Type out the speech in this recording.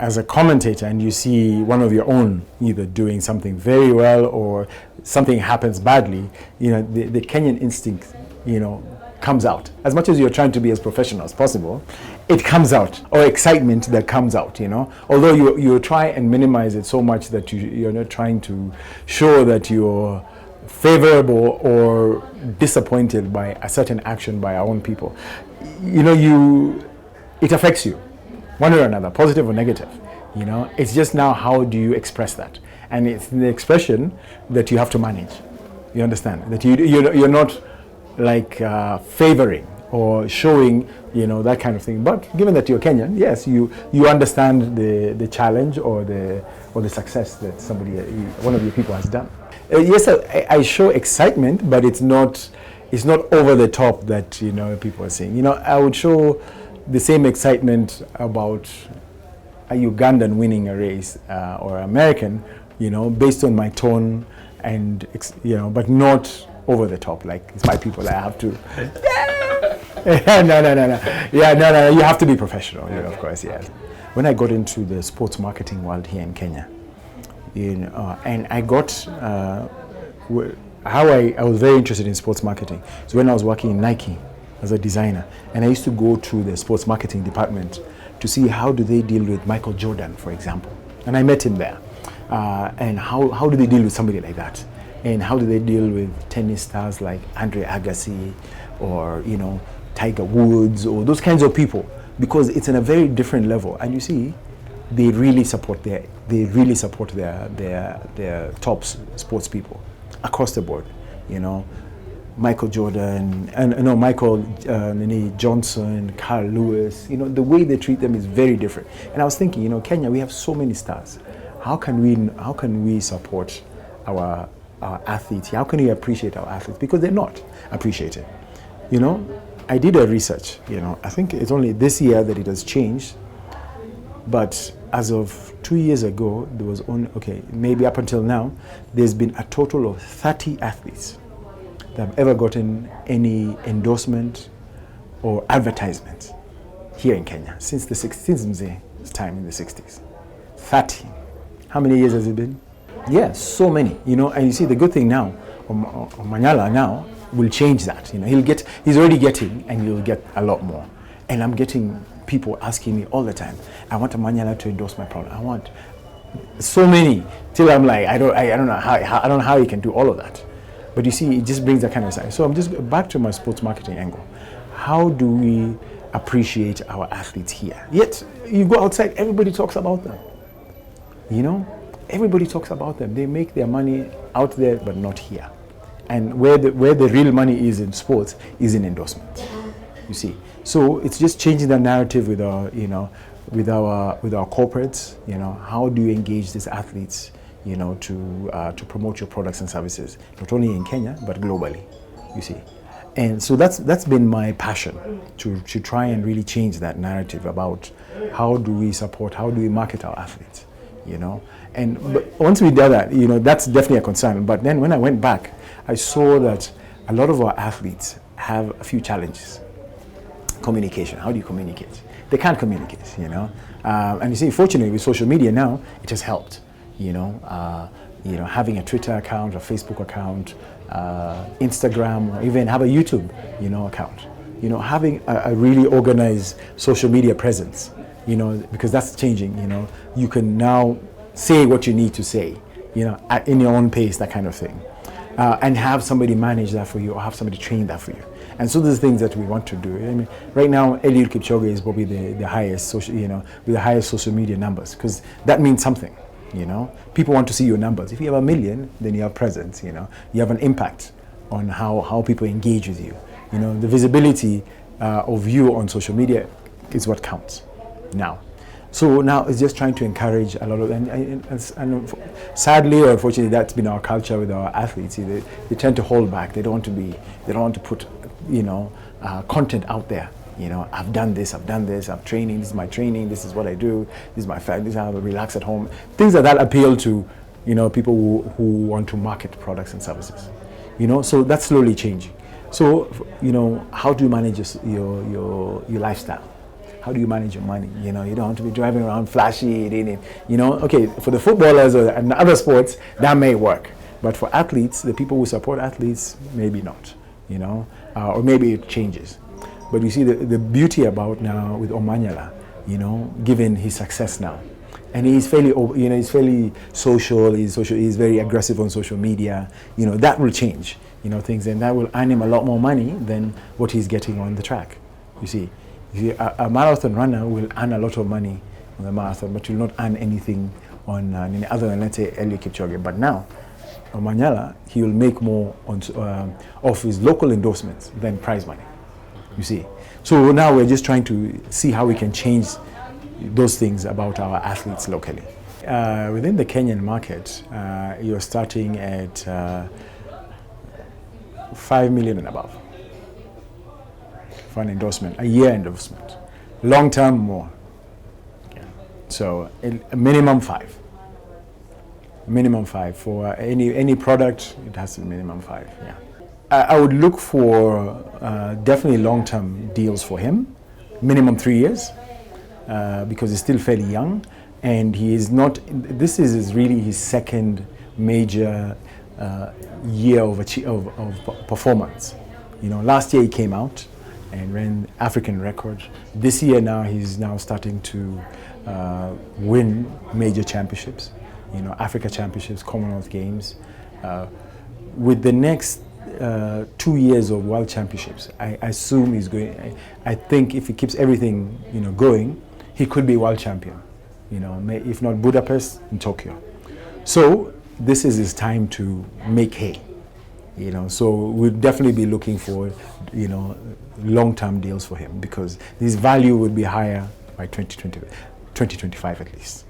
as a commentator and you see one of your own either doing something very well or something happens badly, the Kenyan instinct, comes out. As much as you're trying to be as professional as possible, it comes out, or excitement that comes out, Although you try and minimize it so much that you're not trying to show that you're favorable or disappointed by a certain action by our own people. It affects you, one way or another, positive or negative. It's just now how do you express that, and it's the expression that you have to manage. You understand that you're not like favoring or showing, that kind of thing. But given that you're Kenyan, yes, you understand the challenge or the success that one of your people has done. Yes, I show excitement, but it's not over the top that people are saying. I would show the same excitement about a Ugandan winning a race or American, based on my tone and but not over the top. Like it's my people, I have to. No. Yeah, no. You have to be professional, of course. Yes. When I got into the sports marketing world here in Kenya, and I got how I was very interested in sports marketing. So when I was working in Nike as a designer, and I used to go to the sports marketing department to see how do they deal with Michael Jordan, for example. And I met him there. And how do they deal with somebody like that? And how do they deal with tennis stars like Andre Agassi or, Tiger Woods or those kinds of people? Because it's in a very different level. And you see, they really support their top sports people across the board, Michael Jordan, Michael Johnson, Carl Lewis, the way they treat them is very different. And I was thinking, Kenya, we have so many stars. How can we support our athletes? How can we appreciate our athletes? Because they're not appreciated. I did a research, I think it's only this year that it has changed, but as of 2 years ago, there was maybe up until now, there's been a total of 30 athletes that have ever gotten any endorsement or advertisement here in Kenya since Mzee's time in the 60s. 30. How many years has it been? Yeah, so many. And you see the good thing now, Omanyala now will change that. He's already getting, and he'll get a lot more. And I'm getting people asking me all the time, I want Omanyala to endorse my product. I want so many, till I'm like, I don't know how you can do all of that. But you see, it just brings that kind of side. So I'm just back to my sports marketing angle. How do we appreciate our athletes here? Yet you go outside, everybody talks about them. Everybody talks about them. They make their money out there, but not here. And where the real money is in sports is in endorsement. You see, so it's just changing the narrative with our corporates. How do you engage these athletes? To promote your products and services, not only in Kenya but globally. You see, and so that's been my passion to try and really change that narrative about how do we support, how do we market our athletes. But once we did that, that's definitely a concern. But then when I went back, I saw that a lot of our athletes have a few challenges. Communication. How do you communicate? They can't communicate, And you see, fortunately, with social media now, it has helped. Having a Twitter account, a Facebook account, Instagram, or even have a YouTube, account. Having a really organized social media presence. Because that's changing. You can now say what you need to say, in your own pace, that kind of thing. And have somebody manage that for you, or have somebody train that for you. And so there's things that we want to do. I mean, right now, Eliud Kipchoge is probably the highest social, with the highest social media numbers, because that means something. People want to see your numbers. If you have 1 million, then you have presence. You have an impact on how people engage with you. The visibility of you on social media is what counts now. So now it's just trying to encourage a lot of, and sadly or unfortunately, that's been our culture with our athletes. They tend to hold back. They don't want to put, content out there. I've done this, I'm training, this is my training, this is what I do, this is my family, this is how I relax at home. Things that appeal to, people who want to market products and services. So that's slowly changing. So, how do you manage your lifestyle? how do you manage your money? You know, you don't want to be driving around flashy, you know. Okay, for the footballers and other sports, that may work. But for athletes, the people who support athletes, maybe not, you know, or maybe it changes. But you see the beauty about now with Omanyala, you know, given his success now. And he's fairly, you know, he's fairly social, he's very aggressive on social media, you know, that will change, you know, things, and that will earn him a lot more money than what he's getting on the track. You see, a marathon runner will earn a lot of money on the marathon, but will not earn anything on any other than, let's say, Eliud Kipchoge. But now, Omanyala, he will make more on, of his local endorsements than prize money. You see, so now we're just trying to see how we can change those things about our athletes locally. Within the Kenyan market, you're starting at 5 million and above for an endorsement, a year endorsement. Long term, more. Yeah. So a minimum 5. Minimum 5 for any product. It has to be minimum 5. Yeah. I would look for definitely long-term deals for him, minimum 3 years, because he's still fairly young, and he is not. This is really his second major year of performance. You know, last year he came out and ran African record. This year now he's now starting to win major championships. You know, Africa championships, Commonwealth Games. With the next 2 years of world championships, I assume he's going. I think if he keeps everything, you know, going, he could be world champion. You know, if not Budapest, in Tokyo. So this is his time to make hay. You know, so we'll definitely be looking for, you know, long-term deals for him, because his value would be higher by 2025 at least.